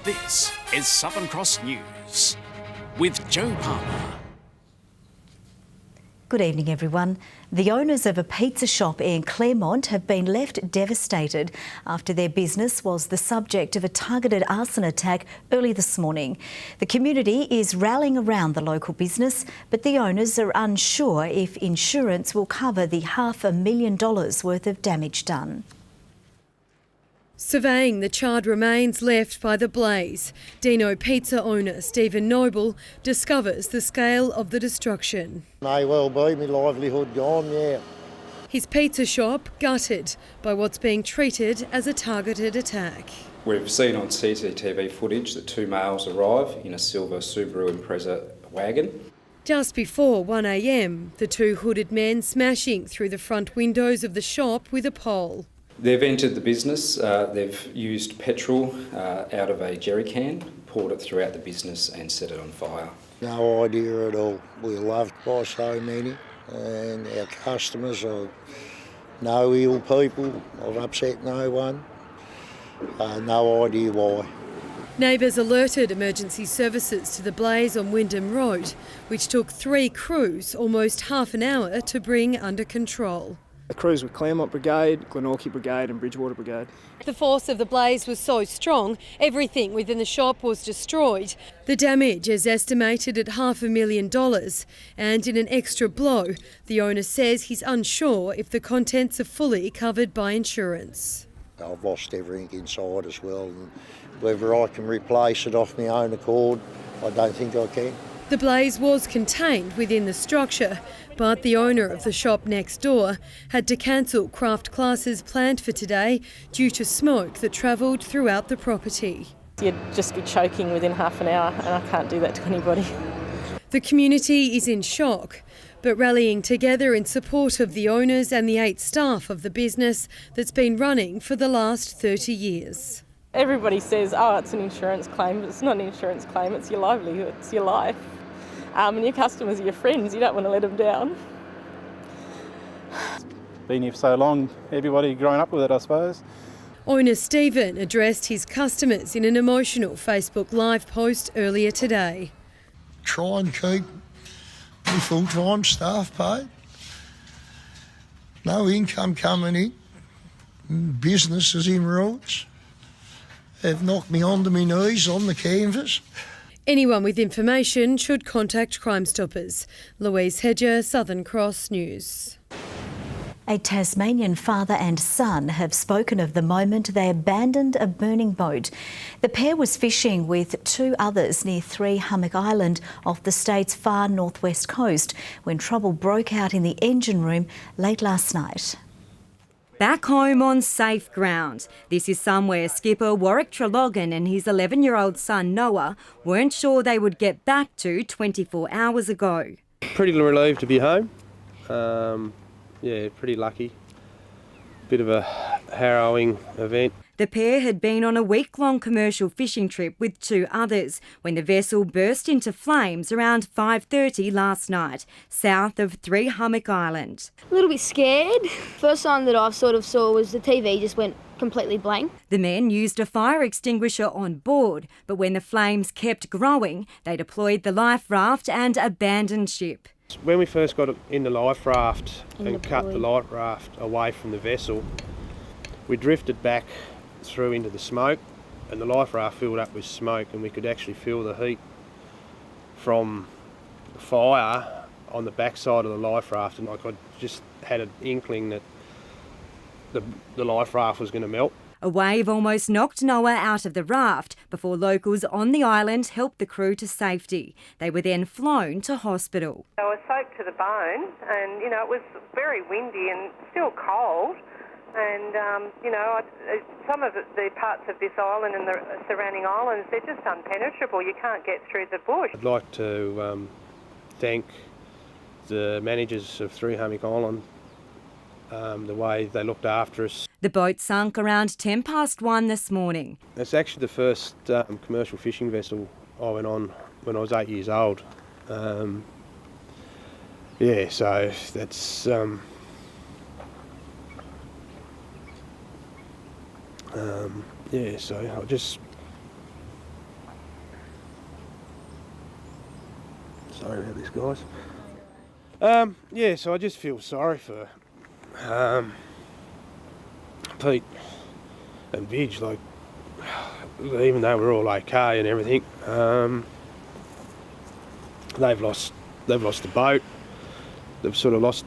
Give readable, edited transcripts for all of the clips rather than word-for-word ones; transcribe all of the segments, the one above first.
This is Southern Cross News with Joe Palmer. Good evening, everyone. The owners of a pizza shop in Claremont have been left devastated after their business was the subject of a targeted arson attack early this morning. The community is rallying around the local business, but the owners are unsure if insurance will cover the $500,000 worth of damage done. Surveying the charred remains left by the blaze, Dino Pizza owner Stephen Noble discovers the scale of the destruction. May well be, my livelihood gone, yeah. His pizza shop gutted by what's being treated as a targeted attack. We've seen on CCTV footage that two males arrive in a silver Subaru Impreza wagon. Just before 1 a.m, the two hooded men smashing through the front windows of the shop with a pole. They've entered the business, they've used petrol out of a jerry can, poured it throughout the business and set it on fire. No idea at all. We're loved by so many and our customers are no ill people. I've upset no one. No idea why. Neighbours alerted emergency services to the blaze on Wyndham Road, which took 3 crews almost half an hour to bring under control. The crews were Claremont Brigade, Glenorchy Brigade and Bridgewater Brigade. The force of the blaze was so strong, everything within the shop was destroyed. The damage is estimated at $500,000, and in an extra blow, the owner says he's unsure if the contents are fully covered by insurance. I've lost everything inside as well, and whether I can replace it off my own accord, I don't think I can. The blaze was contained within the structure, but the owner of the shop next door had to cancel craft classes planned for today due to smoke that travelled throughout the property. You'd just be choking within half an hour, and I can't do that to anybody. The community is in shock, but rallying together in support of the owners and the 8 staff of the business that's been running for the last 30 years. Everybody says, oh, it's an insurance claim, but it's not an insurance claim, it's your livelihood, it's your life. And your customers are your friends, you don't want to let them down. Been here for so long, everybody growing up with it, I suppose. Owner Stephen addressed his customers in an emotional Facebook Live post earlier today. Try and keep my full-time staff paid. No income coming in. Business is in ruins. They've knocked me onto my knees on the canvas. Anyone with information should contact Crime Stoppers. Louise Hedger, Southern Cross News. A Tasmanian father and son have spoken of the moment they abandoned a burning boat. The pair was fishing with 2 others near 3 Hummock Island off the state's far northwest coast when trouble broke out in the engine room late last night. Back home on safe ground. This is somewhere skipper Warwick Treloggan and his 11-year-old son Noah weren't sure they would get back to 24 hours ago. Pretty relieved to be home. Yeah, pretty lucky. Bit of a harrowing event. The pair had been on a week-long commercial fishing trip with 2 others when the vessel burst into flames around 5:30 last night, south of 3 Hummock Island. A little bit scared. First time that I sort of saw was the TV just went completely blank. The men used a fire extinguisher on board, but when the flames kept growing, they deployed the life raft and abandoned ship. When we first got in the life raft and cut the life raft away from the vessel, we drifted back through into the smoke and the life raft filled up with smoke, and we could actually feel the heat from the fire on the backside of the life raft, and I just had an inkling that the life raft was going to melt. A wave almost knocked Noah out of the raft before locals on the island helped the crew to safety. They were then flown to hospital. I was soaked to the bone and, it was very windy and still cold. And, some of the parts of this island and the surrounding islands, they're just impenetrable. You can't get through the bush. I'd like to thank the managers of 3 Hummock Island, the way they looked after us. The boat sunk around 1:10 this morning. It's actually the first commercial fishing vessel I went on when I was 8 years old. So that's... so I just Sorry about this, guys. Yeah, so I just feel sorry for Pete and Vidge, like, even though we're all okay and everything, they've lost the boat. They've sort of lost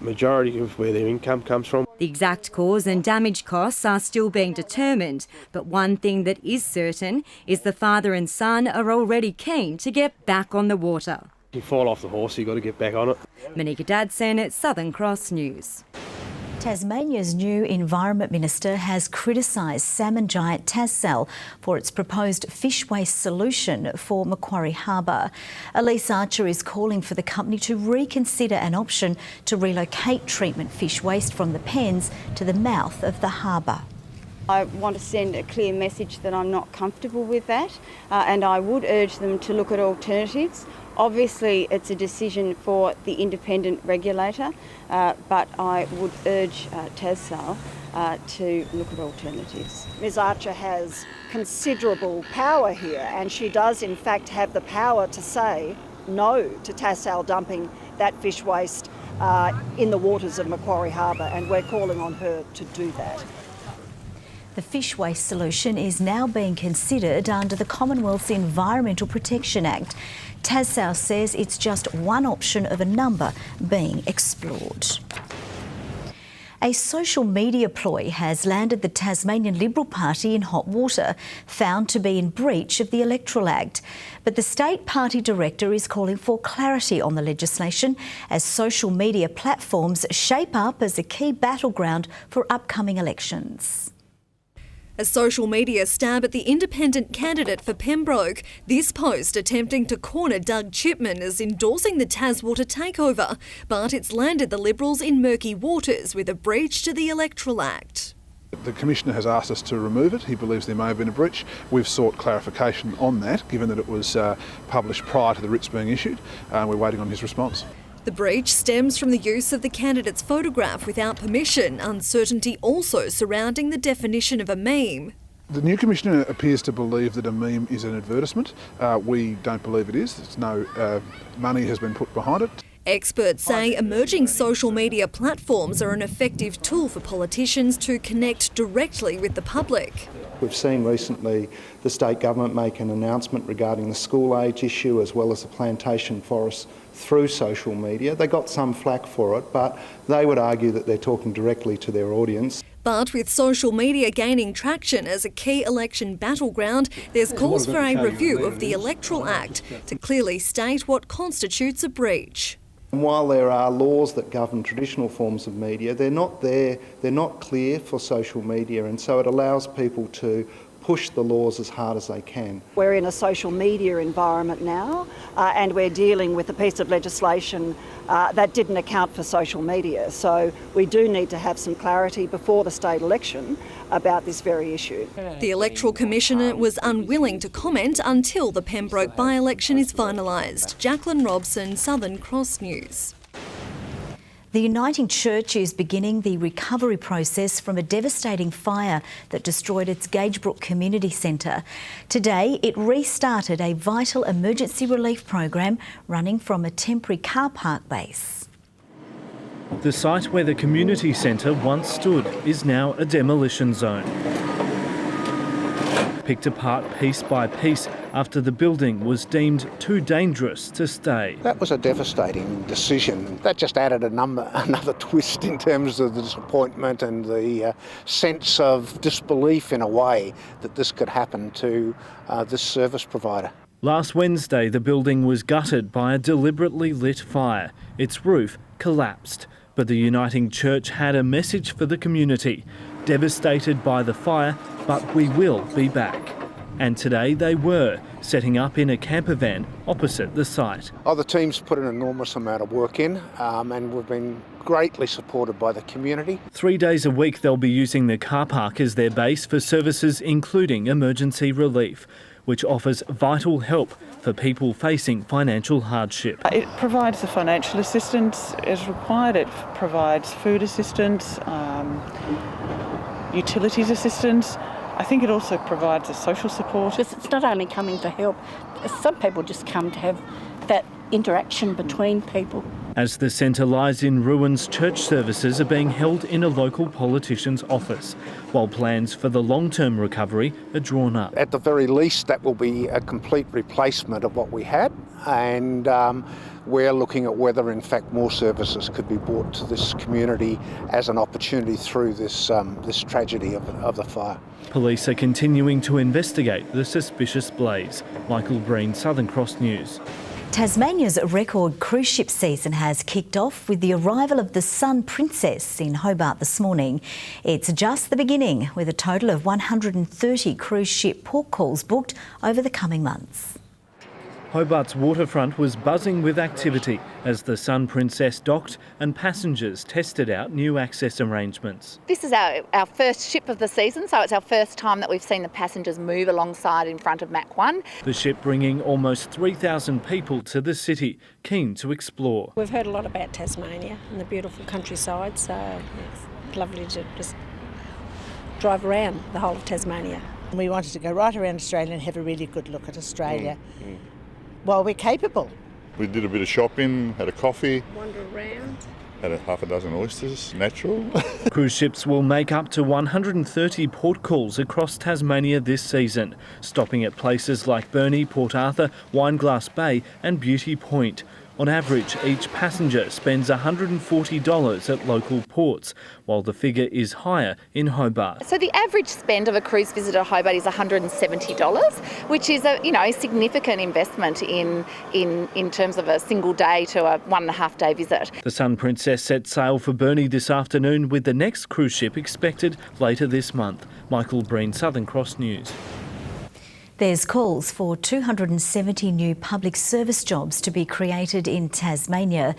majority of where their income comes from. The exact cause and damage costs are still being determined, but one thing that is certain is the father and son are already keen to get back on the water. You fall off the horse, you've got to get back on it. Monica Dadson at Southern Cross News. Tasmania's new Environment Minister has criticised salmon giant Tassal for its proposed fish waste solution for Macquarie Harbour. Elise Archer is calling for the company to reconsider an option to relocate treatment fish waste from the pens to the mouth of the harbour. I want to send a clear message that I'm not comfortable with that, and I would urge them to look at alternatives. Obviously, it's a decision for the independent regulator, but I would urge Tassal to look at alternatives. Ms Archer has considerable power here, and she does in fact have the power to say no to Tassal dumping that fish waste in the waters of Macquarie Harbour, and we're calling on her to do that. The fish waste solution is now being considered under the Commonwealth's Environmental Protection Act. Tassal says it's just one option of a number being explored. A social media ploy has landed the Tasmanian Liberal Party in hot water, found to be in breach of the Electoral Act. But the state party director is calling for clarity on the legislation as social media platforms shape up as a key battleground for upcoming elections. A social media stab at the independent candidate for Pembroke. This post attempting to corner Doug Chipman as endorsing the Taswater takeover, but it's landed the Liberals in murky waters with a breach to the Electoral Act. The Commissioner has asked us to remove it. He believes there may have been a breach. We've sought clarification on that, given that it was published prior to the writs being issued. We're waiting on his response. The breach stems from the use of the candidate's photograph without permission, uncertainty also surrounding the definition of a meme. The new Commissioner appears to believe that a meme is an advertisement. We don't believe it is. There's no money has been put behind it. Experts say emerging social media platforms are an effective tool for politicians to connect directly with the public. We've seen recently the state government make an announcement regarding the school age issue as well as the plantation forests through social media. They got some flack for it, but they would argue that they're talking directly to their audience. But with social media gaining traction as a key election battleground, there's calls for a review of the Electoral Act to clearly state what constitutes a breach. And while there are laws that govern traditional forms of media, they're not clear for social media, and so it allows people to push the laws as hard as they can. We're in a social media environment now, and we're dealing with a piece of legislation that didn't account for social media. So we do need to have some clarity before the state election about this very issue. The Electoral Commissioner was unwilling to comment until the Pembroke by-election is finalised. Jacqueline Robson, Southern Cross News. The Uniting Church is beginning the recovery process from a devastating fire that destroyed its Gagebrook Community Centre. Today, it restarted a vital emergency relief program running from a temporary car park base. The site where the community centre once stood is now a demolition zone. Picked apart piece by piece after the building was deemed too dangerous to stay. That was a devastating decision. That just added another twist in terms of the disappointment and the sense of disbelief in a way that this could happen to this service provider. Last Wednesday, the building was gutted by a deliberately lit fire. Its roof collapsed. But the Uniting Church had a message for the community. Devastated by the fire, but we will be back. And today they were, setting up in a camper van opposite the site. The team's put an enormous amount of work in, and we've been greatly supported by the community. 3 days a week they'll be using the car park as their base for services including emergency relief, which offers vital help for people facing financial hardship. It provides the financial assistance as required. It provides food assistance, utilities assistance. I think it also provides a social support. It's not only coming to help, some people just come to have that interaction between people. As the centre lies in ruins, church services are being held in a local politician's office, while plans for the long-term recovery are drawn up. At the very least, that will be a complete replacement of what we had, and we're looking at whether, in fact, more services could be brought to this community as an opportunity through this tragedy of the fire. Police are continuing to investigate the suspicious blaze. Michael Breen, Southern Cross News. Tasmania's record cruise ship season has kicked off with the arrival of the Sun Princess in Hobart this morning. It's just the beginning, with a total of 130 cruise ship port calls booked over the coming months. Hobart's waterfront was buzzing with activity as the Sun Princess docked and passengers tested out new access arrangements. This is our first ship of the season, so it's our first time that we've seen the passengers move alongside in front of Mach 1. The ship bringing almost 3,000 people to the city, keen to explore. We've heard a lot about Tasmania and the beautiful countryside, so it's lovely to just drive around the whole of Tasmania. We wanted to go right around Australia and have a really good look at Australia. Well, we're capable. We did a bit of shopping, had a coffee. Wander around. Had half a dozen oysters, natural. Cruise ships will make up to 130 port calls across Tasmania this season, stopping at places like Burnie, Port Arthur, Wineglass Bay and Beauty Point. On average, each passenger spends $140 at local ports, while the figure is higher in Hobart. So the average spend of a cruise visit at Hobart is $170, which is a significant investment in terms of a single day to a 1.5 day visit. The Sun Princess set sail for Burnie this afternoon, with the next cruise ship expected later this month. Michael Breen, Southern Cross News. There's calls for 270 new public service jobs to be created in Tasmania.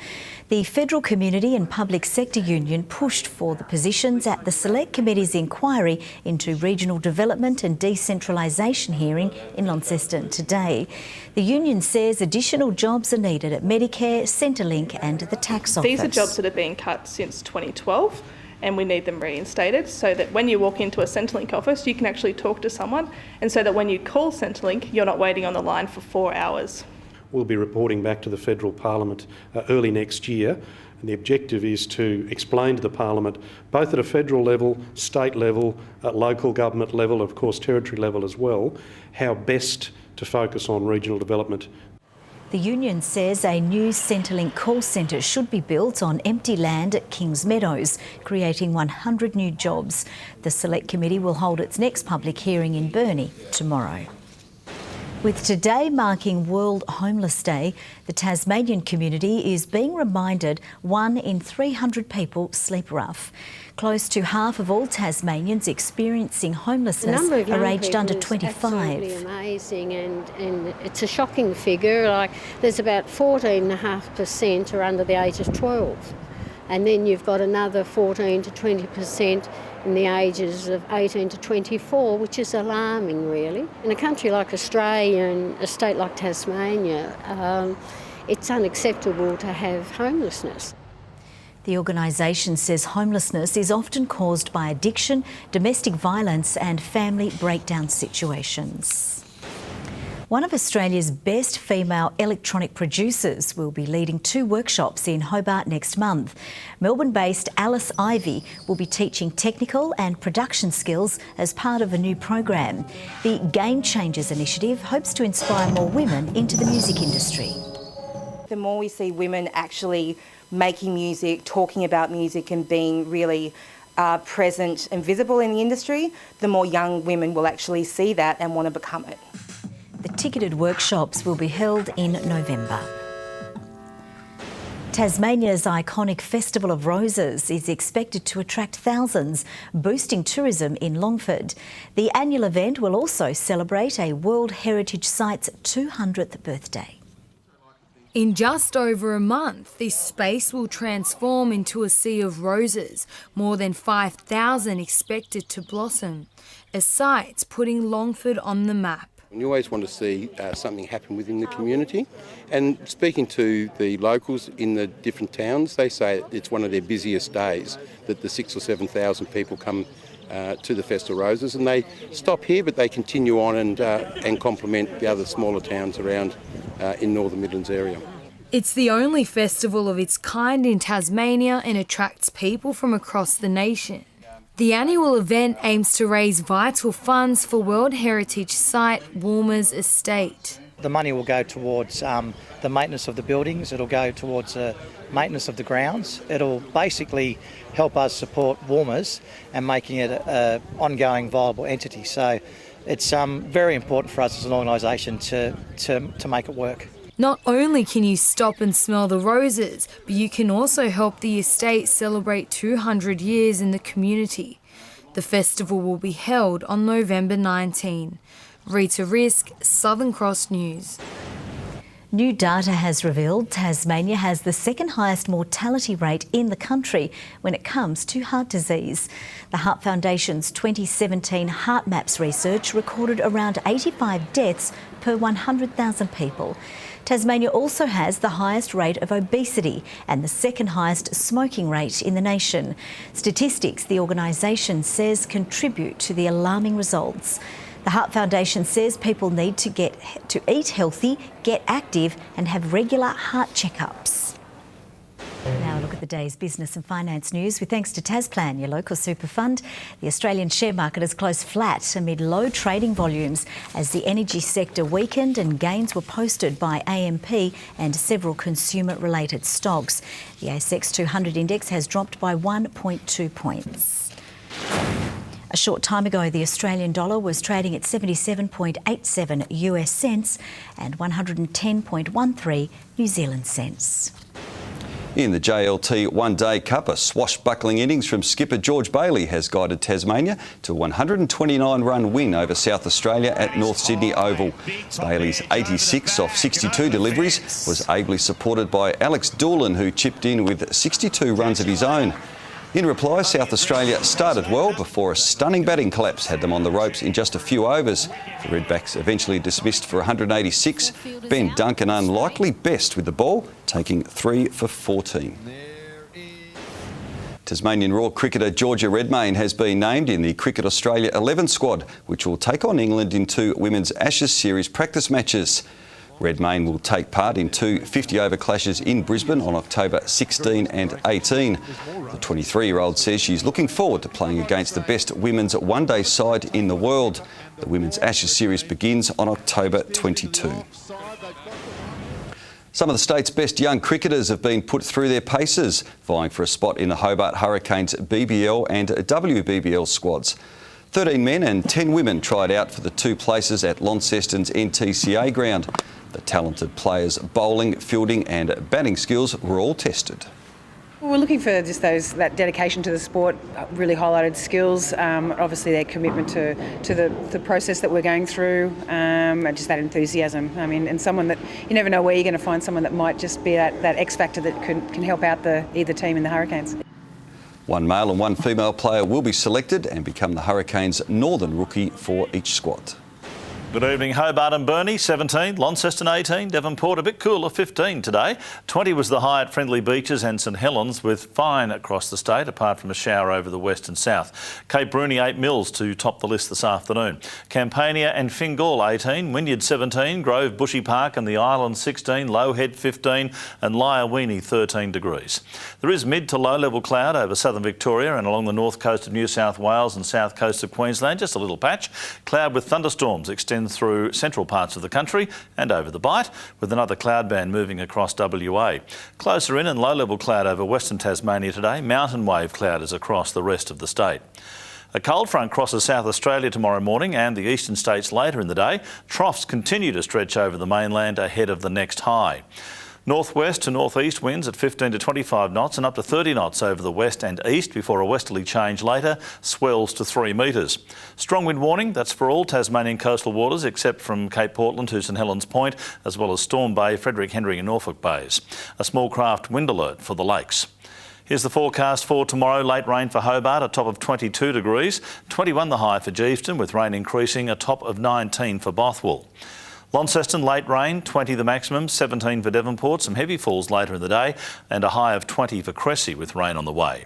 The Federal Community and Public Sector Union pushed for the positions at the Select Committee's inquiry into regional development and decentralisation hearing in Launceston today. The union says additional jobs are needed at Medicare, Centrelink and the tax office. These are jobs that have been cut since 2012. And we need them reinstated so that when you walk into a Centrelink office, you can actually talk to someone, and so that when you call Centrelink, you're not waiting on the line for 4 hours. We'll be reporting back to the Federal Parliament early next year, and the objective is to explain to the Parliament, both at a federal level, state level, at local government level, of course territory level as well, how best to focus on regional development. The union says a new Centrelink call centre should be built on empty land at Kings Meadows, creating 100 new jobs. The Select Committee will hold its next public hearing in Burnie tomorrow. With today marking World Homeless Day, the Tasmanian community is being reminded 1 in 300 people sleep rough. Close to half of all Tasmanians experiencing homelessness are aged under 25. Absolutely amazing, and it's a shocking figure. Like, there's about 14.5% are under the age of 12, and then you've got another 14 to 20% in the ages of 18 to 24, which is alarming, really. In a country like Australia and a state like Tasmania, it's unacceptable to have homelessness. The organisation says homelessness is often caused by addiction, domestic violence and family breakdown situations. One of Australia's best female electronic producers will be leading 2 workshops in Hobart next month. Melbourne-based Alice Ivy will be teaching technical and production skills as part of a new program. The Game Changers initiative hopes to inspire more women into the music industry. The more we see women actually making music, talking about music and being really present and visible in the industry, the more young women will actually see that and want to become it. The ticketed workshops will be held in November. Tasmania's iconic Festival of Roses is expected to attract thousands, boosting tourism in Longford. The annual event will also celebrate a World Heritage Site's 200th birthday. In just over a month, this space will transform into a sea of roses, more than 5,000 expected to blossom. A site's putting Longford on the map. You always want to see something happen within the community, and speaking to the locals in the different towns, they say it's one of their busiest days, that the 6,000 or 7,000 people come to the Festival of Roses, and they stop here but they continue on and complement the other smaller towns around in Northern Midlands area. It's the only festival of its kind in Tasmania and attracts people from across the nation. The annual event aims to raise vital funds for World Heritage Site Walmers Estate. The money will go towards the maintenance of the buildings, it'll go towards the maintenance of the grounds. It'll basically help us support Walmers and making it an ongoing viable entity. So it's very important for us as an organisation to make it work. Not only can you stop and smell the roses, but you can also help the estate celebrate 200 years in the community. The festival will be held on November 19. Rita Risk, Southern Cross News. New data has revealed Tasmania has the second highest mortality rate in the country when it comes to heart disease. The Heart Foundation's 2017 Heart Maps research recorded around 85 deaths per 100,000 people. Tasmania also has the highest rate of obesity and the second highest smoking rate in the nation. Statistics, the organisation says, contribute to the alarming results. The Heart Foundation says people need to eat healthy, get active and have regular heart checkups. Now a look at the day's business and finance news with thanks to Tasplan, your local super fund. The Australian share market has closed flat amid low trading volumes as the energy sector weakened and gains were posted by AMP and several consumer-related stocks. The ASX 200 index has dropped by 1.2 points. A short time ago, the Australian dollar was trading at 77.87 US cents and 110.13 New Zealand cents. In the JLT One Day Cup, a swashbuckling innings from skipper George Bailey has guided Tasmania to a 129-run win over South Australia at North Sydney Oval. Bailey's 86 off 62 deliveries was ably supported by Alex Doolan, who chipped in with 62 runs of his own. In reply, South Australia started well before a stunning batting collapse had them on the ropes in just a few overs. The Redbacks eventually dismissed for 186. Ben Duncan unlikely best with the ball, taking 3 for 14. Tasmanian Royal cricketer Georgia Redmayne has been named in the Cricket Australia 11 squad, which will take on England in 2 Women's Ashes Series practice matches. Redmayne will take part in 2 50-over clashes in Brisbane on October 16 and 18. The 23-year-old says she's looking forward to playing against the best women's one-day side in the world. The Women's Ashes Series begins on October 22. Some of the state's best young cricketers have been put through their paces, vying for a spot in the Hobart Hurricanes BBL and WBBL squads. 13 men and 10 women tried out for the 2 places at Launceston's NTCA ground. The talented players' bowling, fielding and batting skills were all tested. We're looking for just that dedication to the sport, really highlighted skills, obviously their commitment to the process that we're going through, and just that enthusiasm. I mean, and someone that you never know where you're going to find someone that might just be that X factor that can help out either team in the Hurricanes. 1 male and 1 female player will be selected and become the Hurricanes' Northern Rookie for each squad. Good evening. Hobart and Burnie 17, Launceston 18, Devonport a bit cooler 15 today. 20 was the high at Friendly Beaches and St Helens, with fine across the state apart from a shower over the west and south. Cape Bruni 8 mils to top the list this afternoon. Campania and Fingal 18, Wynyard 17, Grove, Bushy Park and the Island 16, Lowhead 15 and Lyawini 13 degrees. There is mid to low level cloud over southern Victoria and along the north coast of New South Wales and south coast of Queensland, just a little patch. Cloud with thunderstorms extend through central parts of the country and over the Bight, with another cloud band moving across WA. Closer in and low-level cloud over Western Tasmania today. Mountain wave cloud is across the rest of the state. A cold front crosses South Australia tomorrow morning and the eastern states later in the day. Troughs continue to stretch over the mainland ahead of the next high. Northwest to northeast winds at 15 to 25 knots and up to 30 knots over the west and east before a westerly change later, swells to 3 metres. Strong wind warning, that's for all Tasmanian coastal waters except from Cape Portland to St Helens Point, as well as Storm Bay, Frederick Henry and Norfolk Bays. A small craft wind alert for the lakes. Here's the forecast for tomorrow. Late rain for Hobart, a top of 22 degrees, 21 the high for Geeveston, with rain increasing, a top of 19 for Bothwell. Launceston, late rain, 20 the maximum, 17 for Devonport, some heavy falls later in the day and a high of 20 for Cressy with rain on the way.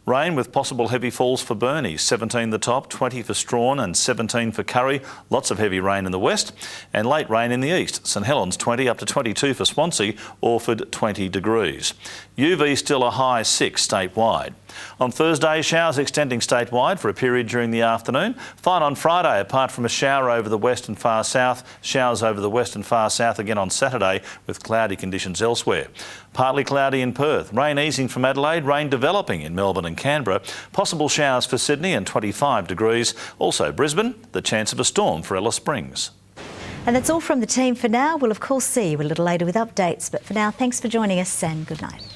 Rain with possible heavy falls for Burnie, 17 the top, 20 for Strawn and 17 for Curry. Lots of heavy rain in the west and late rain in the east. St Helens 20 up to 22 for Swansea, Orford 20 degrees. UV still a high 6 statewide. On Thursday, showers extending statewide for a period during the afternoon. Fine on Friday, apart from a shower over the west and far south. Showers over the west and far south again on Saturday with cloudy conditions elsewhere. Partly cloudy in Perth. Rain easing from Adelaide, rain developing in Melbourne and Canberra. Possible showers for Sydney and 25 degrees. Also Brisbane, the chance of a storm for Alice Springs. And that's all from the team for now. We'll of course see you a little later with updates, but for now, thanks for joining us and good night.